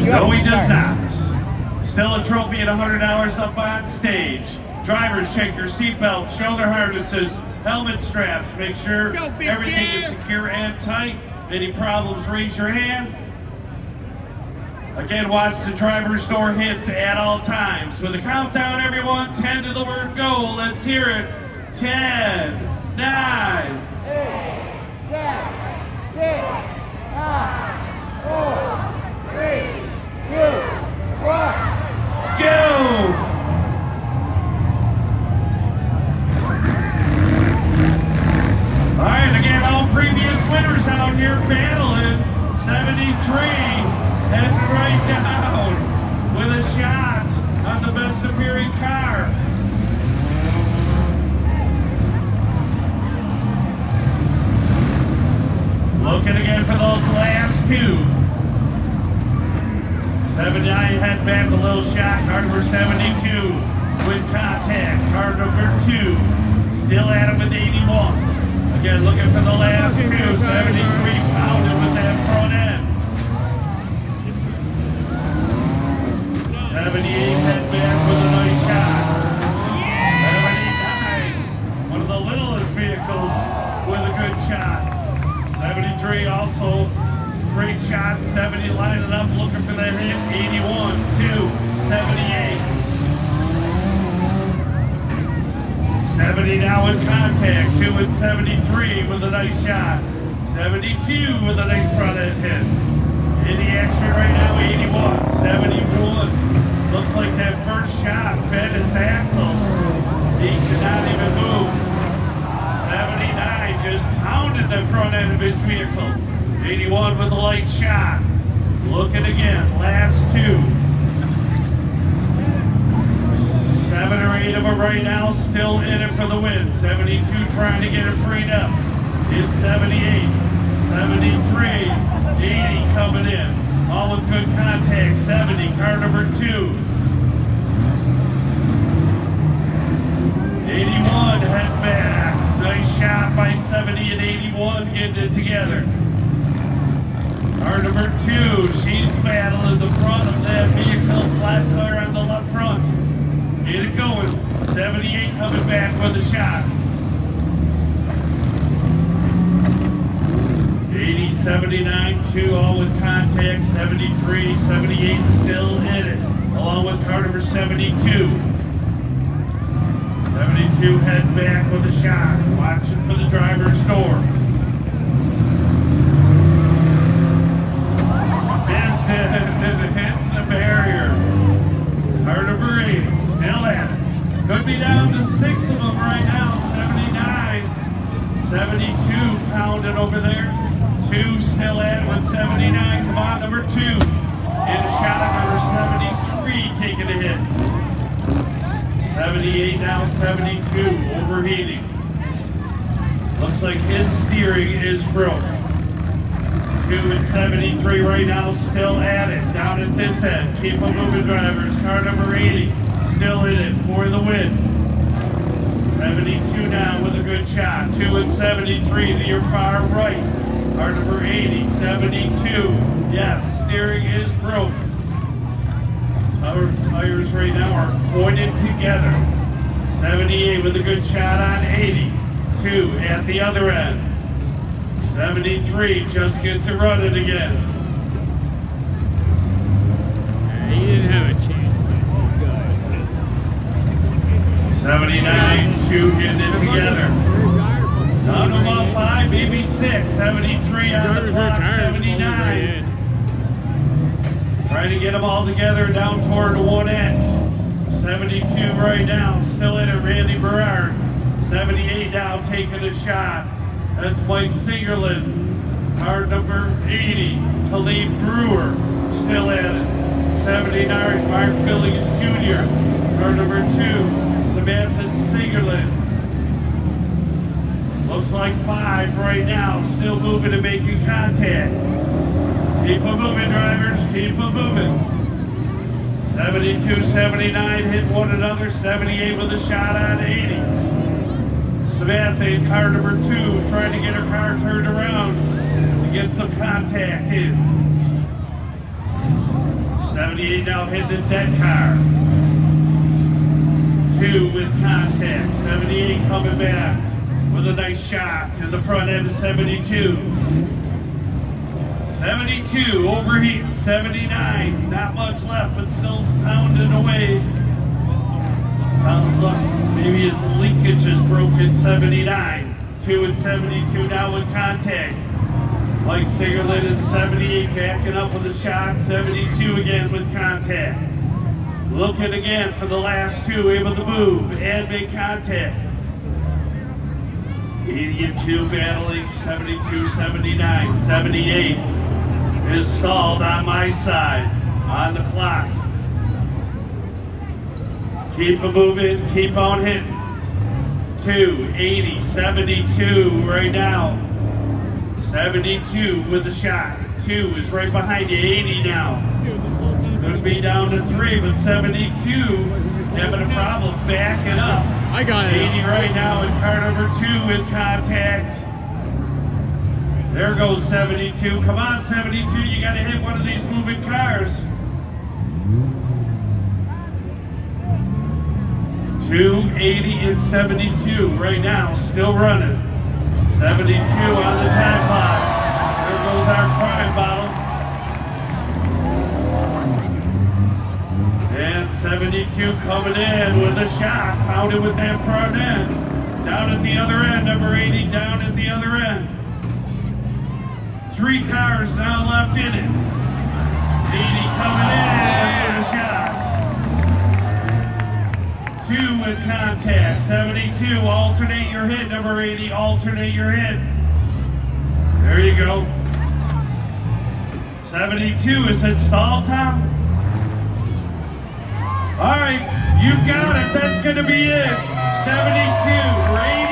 No, he does not. Still a trophy at $100 up on stage. Drivers, check your seatbelts, shoulder harnesses, helmet straps. Make sure everything is secure and tight. Any problems, raise your hand. Again, watch the driver's door hit at all times. With a countdown, everyone, 10 to the word go. Let's hear it. 10, 9, 8, 7, 6, 5, 4, 3, 2, 1. Go! All right, again, all previous winners out here battling. 73 heading right down with a shot on the best appearing car. Looking again for those last two. 79 head back, a little shot. Car number 72 with contact. Car number 2 still at it with 81. Again, looking for the last two. 73 pounded with that front end. 78 head back with a nice shot. 79, one of the littlest vehicles with a good shot. 73 also great shot. 70 lining up, looking for that hit. 81, 2, 78. 70 now in contact. 2 and 73 with a nice shot. 72 with a nice front end hit. In the action right now, 81, 71. Looks like that first shot bent his axle. He could not even move. 79 just pounded the front end of his vehicle. 81 with a light shot. Looking again, last two. 7 or 8 of them right now still in it for the win. 72 trying to get it freed up. It's 78, 73, 80 coming in. All with good contact. 70, car number 2. 81, head back. Nice shot by 70 and 81 getting it together. Car number 2, she's battling the front of that vehicle, flat tire on the left front. Get it going. 78 coming back with a shot. 80, 79, 2 all with contact. 73, 78 still in it, along with car number 72. 72 head back with a shot. Watching for the driver's door. This is hitting the barrier. Car number 8 still at it. Could be down to 6 of them right now. 79, 72 pounding over there. 2 still at it with 79. Come on, number 2. And a shot at number 73 taking a hit. 78 now, 72 overheating. Looks like his steering is broken. 2 and 73 right now still at it. Down at this end. Keep them moving, drivers. Car number 80 still in it for the win. 72 now with a good shot. 2 and 73 to your far right. Car number 80, 72. Yes, steering is broken. Our tires right now are pointed together. 78 with a good shot on 80. 2 at the other end. 73 just gets it running again. He didn't have a chance. 79, 2 getting it together. Down to about 5, maybe 6. 73 on the clock, 79. Trying to get them all together down toward one end. 72 right now, still in it, Randy Berard. 78 now taking a shot. That's Mike Singerland. Car number 80, Khalid Brewer, still at it. 79, Mark Billings Jr. Car number 2, Samantha Singerland. Looks like 5 right now, still moving and making contact. Keep them moving, drivers, keep them moving. 72, 79 hit one another, 78 with a shot on 80. Samantha in car number 2 trying to get her car turned around to get some contact in. 78 now hitting the dead car. 2 with contact. 78 coming back with a nice shot to the front end of 72. 72 overheat. 79, not much left, but still pounding away. Sounds like maybe his linkage is broken. 79. 2 and 72 now with contact. Mike Sigerlin and 78 backing up with a shot. 72 again with contact. Looking again for the last 2, able to move and make contact. 80 and 2 battling. 72, 79, 78 is stalled on my side on the clock. Keep it moving, keep on hitting. 2, 80, 72 right now. 72 with a shot. 2 is right behind you. 80 now. Could be down to 3, but 72 having a problem backing up. I got it. 80 right now in car number 2 with contact. There goes 72. Come on, 72. You got to hit one of these moving cars. 280 and 72 right now, still running. 72 on the time clock. There goes our crime bottle. And 72 coming in with a shot, pounded with that front end. Down at the other end, number 80 down at the other end. 3 cars now left in it. 80 coming in with a shot. 2 with contact. 72, alternate your hit, number 80, alternate your hit. There you go. 72 is it stall time? All right, you've got it. That's going to be it. 72,